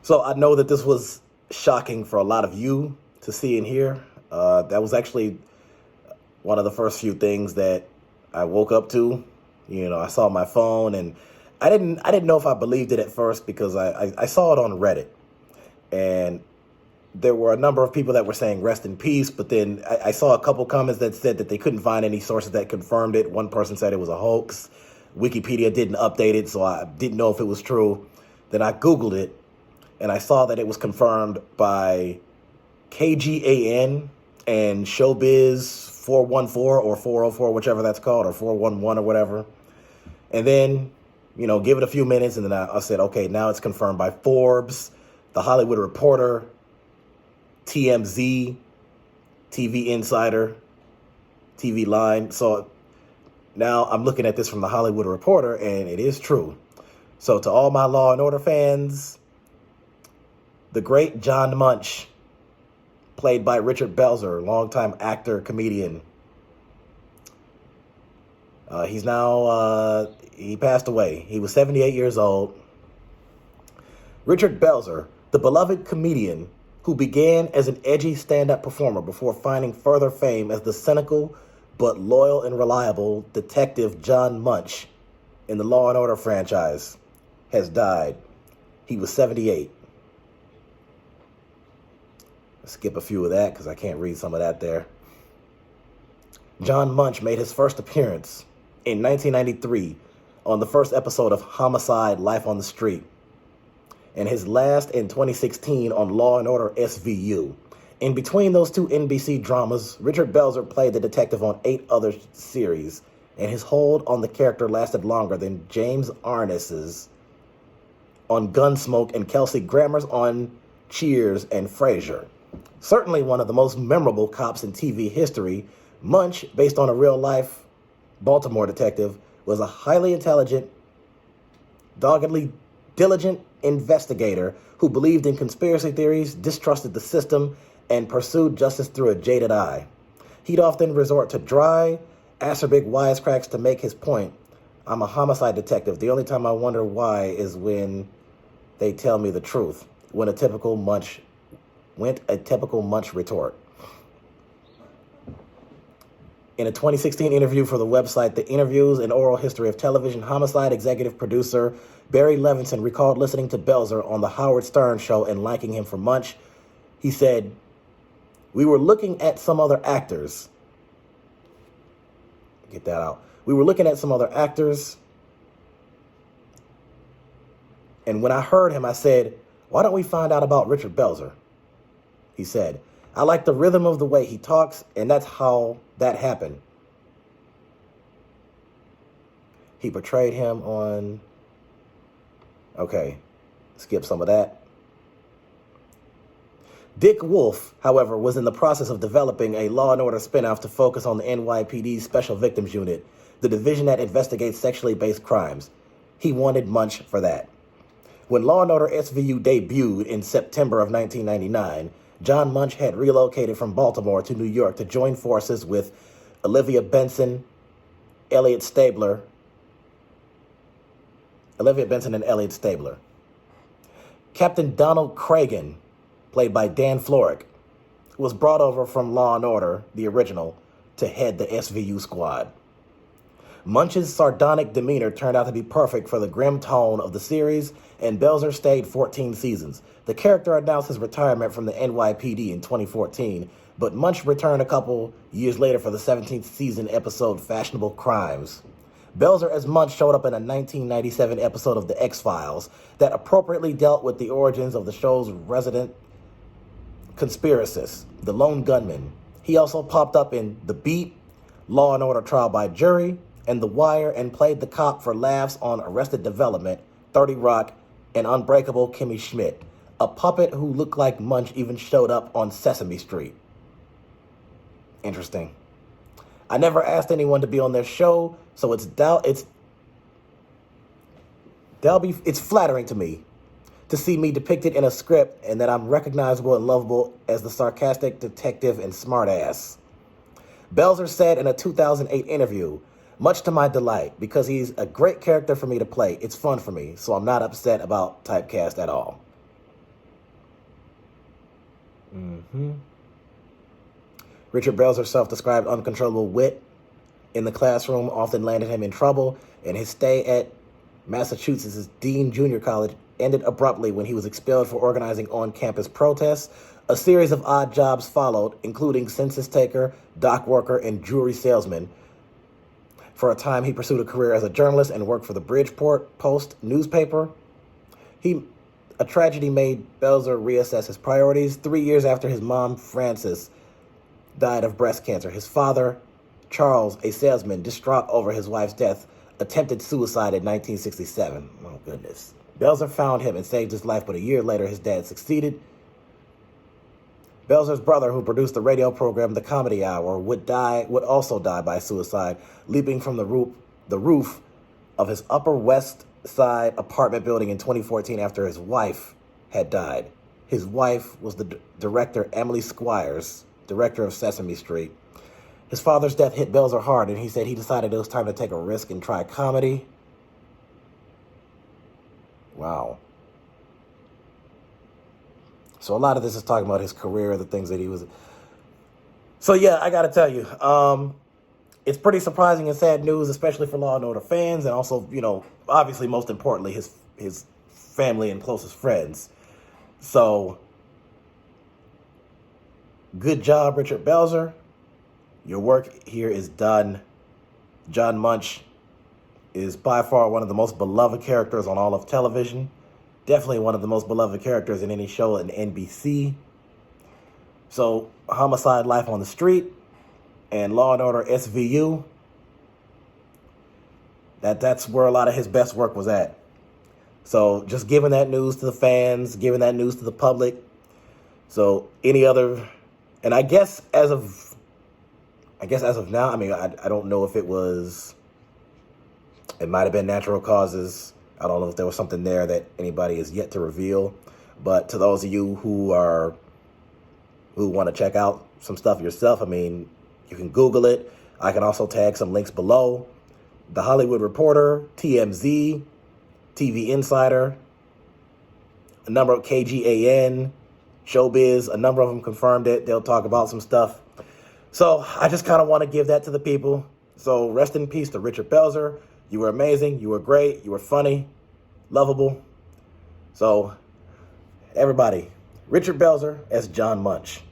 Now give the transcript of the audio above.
So I know that this was shocking for a lot of you to see and hear. That was actually one of the first few things that I woke up to. I saw my phone, and I didn't know if I believed it at first because I saw it on Reddit, and there were a number of people that were saying rest in peace, but then I saw a couple comments that said that they couldn't find any sources that confirmed it. One person said it was a hoax. Wikipedia didn't update it, so I didn't know if it was true. Then I Googled it, and I saw that it was confirmed by KGAN and Showbiz 414 or 404, whichever that's called, or 411 or whatever. And then, give it a few minutes, and then I said, okay, now it's confirmed by Forbes, The Hollywood Reporter, TMZ, TV Insider, TV Line. So now I'm looking at this from The Hollywood Reporter, and it is true. So to all my Law and Order fans, the great John Munch, played by Richard Belzer, longtime actor, comedian. He passed away. He was 78 years old. Richard Belzer, the beloved comedian who began as an edgy stand-up performer before finding further fame as the cynical but loyal and reliable detective John Munch in the Law and Order franchise, has died. He was 78. Let's skip a few of that because I can't read some of that there. John Munch made his first appearance in 1993 on the first episode of Homicide: Life on the Street, and his last in 2016 on Law and Order SVU. In between those two NBC dramas, Richard Belzer played the detective on 8 other series, and his hold on the character lasted longer than James Arness's on Gunsmoke and Kelsey Grammer's on Cheers and Frasier. Certainly one of the most memorable cops in TV history, Munch, based on a real-life Baltimore detective, was a highly intelligent, doggedly diligent investigator who believed in conspiracy theories, distrusted the system, and pursued justice through a jaded eye. He'd often resort to dry, acerbic wisecracks to make his point. I'm a homicide detective. The only time I wonder why is when they tell me the truth. Went a typical Munch retort. In a 2016 interview for the website The Interviews and Oral History of Television, Homicide executive producer Barry Levinson recalled listening to Belzer on The Howard Stern Show and liking him for Munch. He said, "We were looking at some other actors." Get that out. "We were looking at some other actors. And when I heard him, I said, why don't we find out about Richard Belzer?" He said, "I like the rhythm of the way he talks, and that's how that happened." He portrayed him on... Okay, skip some of that. Dick Wolf, however, was in the process of developing a Law & Order spinoff to focus on the NYPD's Special Victims Unit, the division that investigates sexually based crimes. He wanted Munch for that. When Law & Order SVU debuted in September of 1999, John Munch had relocated from Baltimore to New York to join forces with Olivia Benson and Elliot Stabler. Captain Donald Cragen, played by Dan Florek, was brought over from Law & Order, the original, to head the SVU squad. Munch's sardonic demeanor turned out to be perfect for the grim tone of the series, and Belzer stayed 14 seasons. The character announced his retirement from the NYPD in 2014, but Munch returned a couple years later for the 17th season episode Fashionable Crimes. Belzer as Munch showed up in a 1997 episode of The X-Files that appropriately dealt with the origins of the show's resident conspiracist, the lone gunman. He also popped up in The Beat, Law & Order Trial by Jury, and The Wire, and played the cop for laughs on Arrested Development, 30 Rock, and Unbreakable Kimmy Schmidt. A puppet who looked like Munch even showed up on Sesame Street. Interesting. I never asked anyone to be on their show, so it's flattering to me to see me depicted in a script and that I'm recognizable and lovable as the sarcastic detective and smartass. Belzer said in a 2008 interview, "Much to my delight, because he's a great character for me to play. It's fun for me, so I'm not upset about typecast at all." Richard Belzer's self-described uncontrollable wit in the classroom often landed him in trouble, and his stay at Massachusetts' Dean Junior College ended abruptly when he was expelled for organizing on-campus protests. A series of odd jobs followed, including census taker, dock worker, and jewelry salesman. For a time, he pursued a career as a journalist and worked for the Bridgeport Post newspaper. A tragedy made Belzer reassess his priorities. 3 years after his mom, Frances, died of breast cancer, his father, Charles, a salesman, distraught over his wife's death, attempted suicide in 1967. Oh, goodness. Belzer found him and saved his life, but a year later, his dad succeeded. Belzer's brother, who produced the radio program The Comedy Hour, would also die by suicide, leaping from the roof of his Upper West Side apartment building in 2014 after his wife had died. His wife was the director Emily Squires, director of Sesame Street. His father's death hit Belzer hard, and he said he decided it was time to take a risk and try comedy. Wow. So a lot of this is talking about his career, the things that he was. So yeah, I got to tell you, it's pretty surprising and sad news, especially for Law and Order fans, and also, obviously, most importantly, his family and closest friends. So, good job, Richard Belzer. Your work here is done. John Munch is by far one of the most beloved characters on all of television. Definitely one of the most beloved characters in any show in NBC. So, Homicide: Life on the Street and Law and Order SVU, that's where a lot of his best work was at. So, just giving that news to the fans, giving that news to the public. So, any other, and I guess as of now, I mean, I don't know if it might have been natural causes. I don't know if there was something there that anybody is yet to reveal. But to those of you who want to check out some stuff yourself, I mean, you can Google it. I can also tag some links below. The Hollywood Reporter, TMZ, TV Insider, a number of KGAN, Showbiz, a number of them confirmed it. They'll talk about some stuff. So I just kind of want to give that to the people. So rest in peace to Richard Belzer. You were amazing. You were great. You were funny, lovable. So everybody, Richard Belzer as John Munch.